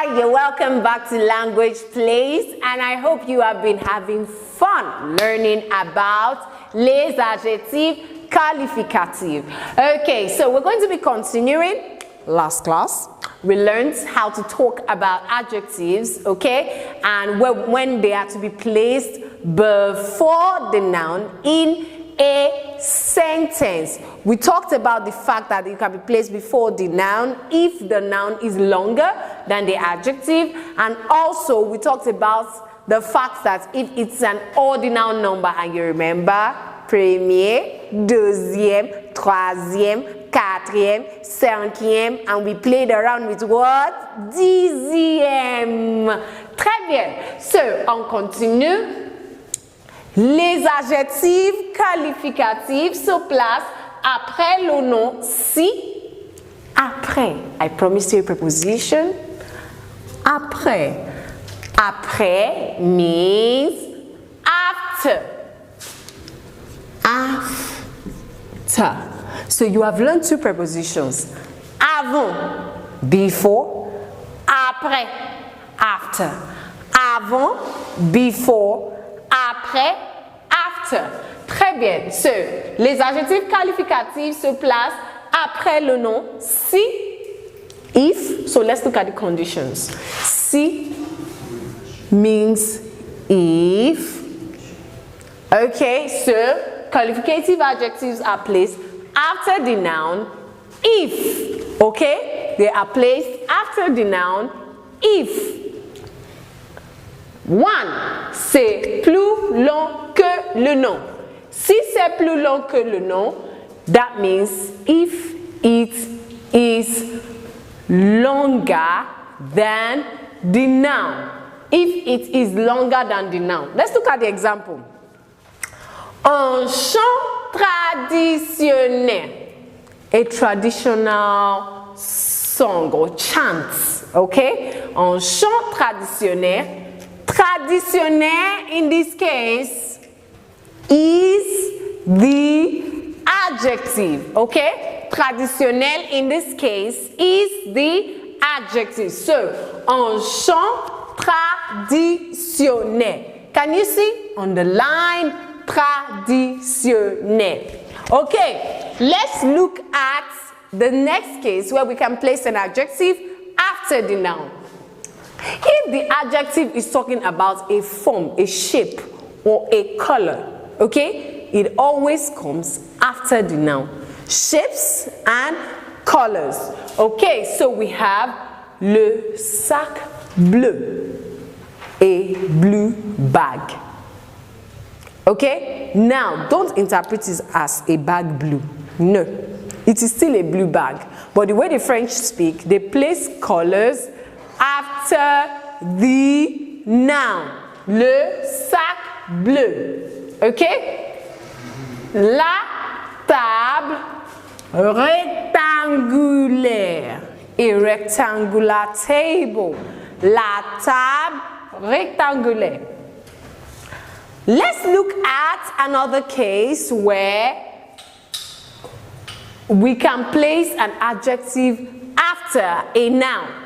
Hi, you're welcome back to Language Plays, and I hope you have been having fun learning about les adjectifs qualificatifs. Okay, so we're going to be continuing. Last class, we learned how to talk about adjectives, okay, and when they are to be placed before the noun in a sentence. We talked about the fact that it can be placed before the noun if the noun is longer than the adjective, and also we talked about the fact that if it's an ordinal number, and you remember premier, deuxième, troisième, quatrième, cinquième, and we played around with what? Dixième. Très bien. So, on continue. Les adjectifs qualificatifs se placent après le nom si, après. I promised you a preposition. Après. Après means after. After. So you have learned two prepositions. Avant, before. Après, after. Avant, before. Après, after. Très bien. So, les adjectifs qualificatifs se placent après le nom si, if. So, let's look at the conditions. Si means if. Okay, so qualificative adjectives are placed after the noun if. Okay, they are placed after the noun if. One, c'est plus long que le nom. Si c'est plus long que le nom, that means if it is longer than the noun. If it is longer than the noun. Let's look at the example. Un chant traditionnel. A traditional song or chant. Okay? Un chant traditionnel. Traditionnel in this case is the adjective, okay? Traditionnel in this case is the adjective. So, un chant traditionnel. Can you see? On the line, traditionnel. Okay, let's look at the next case where we can place an adjective after the noun. If the adjective is talking about a form, a shape, or a color, okay, it always comes after the noun. Shapes and colors. Okay, so we have le sac bleu, a blue bag. Okay, now don't interpret it as a bag blue. No, it is still a blue bag. But the way the French speak, they place colors after the noun. Le sac bleu. Okay? La table rectangulaire. A rectangular table. La table rectangulaire. Let's look at another case where we can place an adjective after a noun.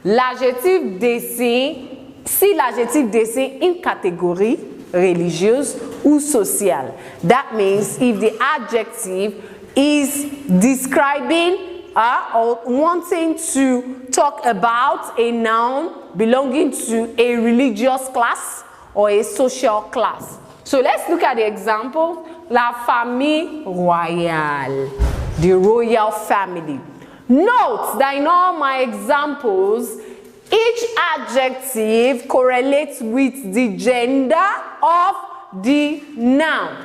L'adjectif désigne, si l'adjectif désigne une catégorie religieuse ou sociale. That means if the adjective is describing or wanting to talk about a noun belonging to a religious class or a social class. So let's look at the example. La famille royale, the royal family. Note that in all my examples, each adjective correlates with the gender of the noun.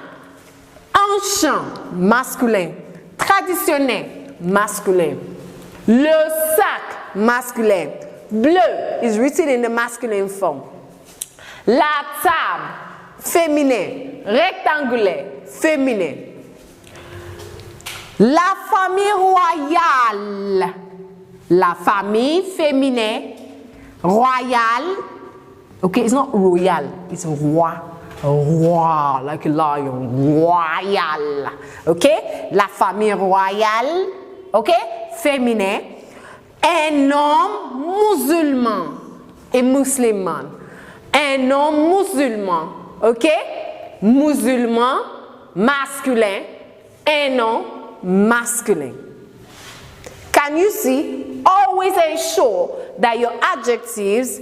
Ancien, masculin. Traditionnel, masculin. Le sac, masculin. Bleu is written in the masculine form. La table, féminin. Rectangulaire, féminin. La famille royale, la famille féminin, royale, okay, it's not royal, it's roi, roi, like a lion, royal, okay, la famille royale, okay, féminin, un homme musulman, a Muslim man. Un homme musulman, ok? Musulman, masculin. Un homme, masculin. Can you see? Always ensure that your adjectives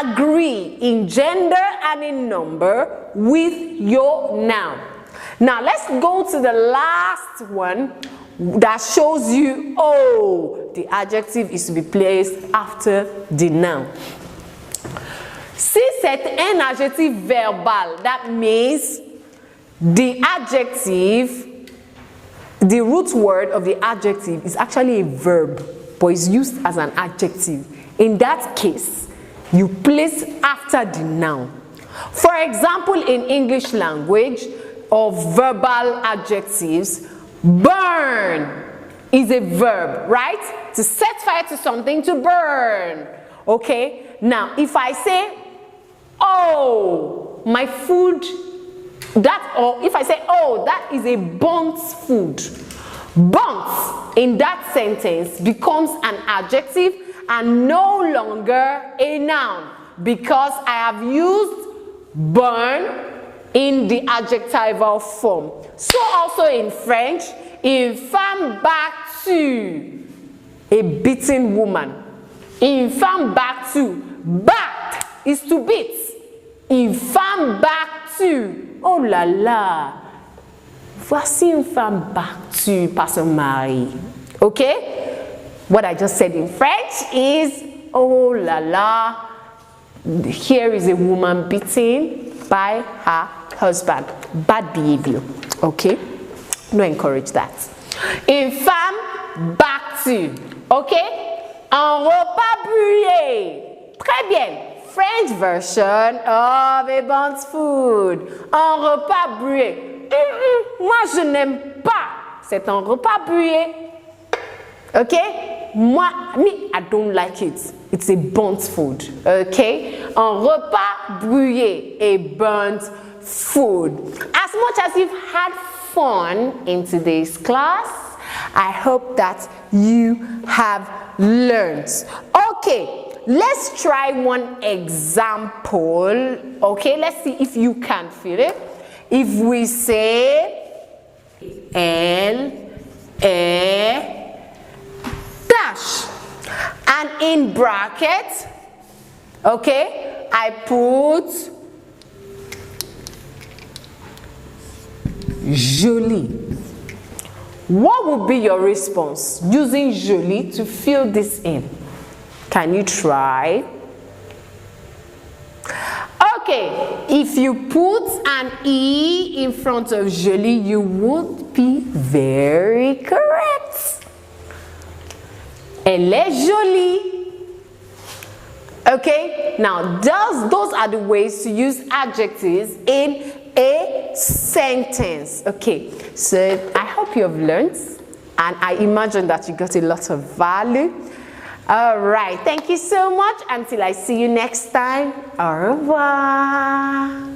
agree in gender and in number with your noun. Now let's go to the last one that shows you, oh, the adjective is to be placed after the noun. Si c'est un adjectif verbal, that means the adjective, the root word of the adjective is actually a verb, but it's used as an adjective. In that case, you place after the noun. For example, in English language, of verbal adjectives, burn is a verb, right? To set fire to something, to burn. Okay? Now, if I say, oh, my food, that, or if I say, oh, that is a burnt food. Burnt in that sentence becomes an adjective and no longer a noun because I have used burn in the adjectival form. So also in French, une femme battue, a beaten woman. Une femme battue, bat is to beat. Une femme battue, oh là là, voici une femme battue par son mari. Okay? What I just said in French is, oh la la, here is a woman beaten by her husband. Bad behavior. Okay? No encourage that. Une femme battue. Okay? Un repas brûlé. Très bien. French version of a burnt food. Un repas brûlé. Moi, je n'aime pas. C'est un repas brûlé. Okay? Me, I don't like it. It's a burnt food. Okay? Un repas brûlé, a burnt food. As much as you've had fun in today's class, I hope that you have learned. Okay, let's try one example. Okay, let's see if you can feel it. If we say L, A, dash, and in brackets, okay, I put joli. What would be your response using joli to fill this in? Can you try? Okay, if you put an E in front of joli, you would be very correct. Elle est jolie. Okay, now those are the ways to use adjectives in a sentence. Okay, so I hope you have learned and I imagine that you got a lot of value. All right, thank you so much. Until I see you next time, au revoir.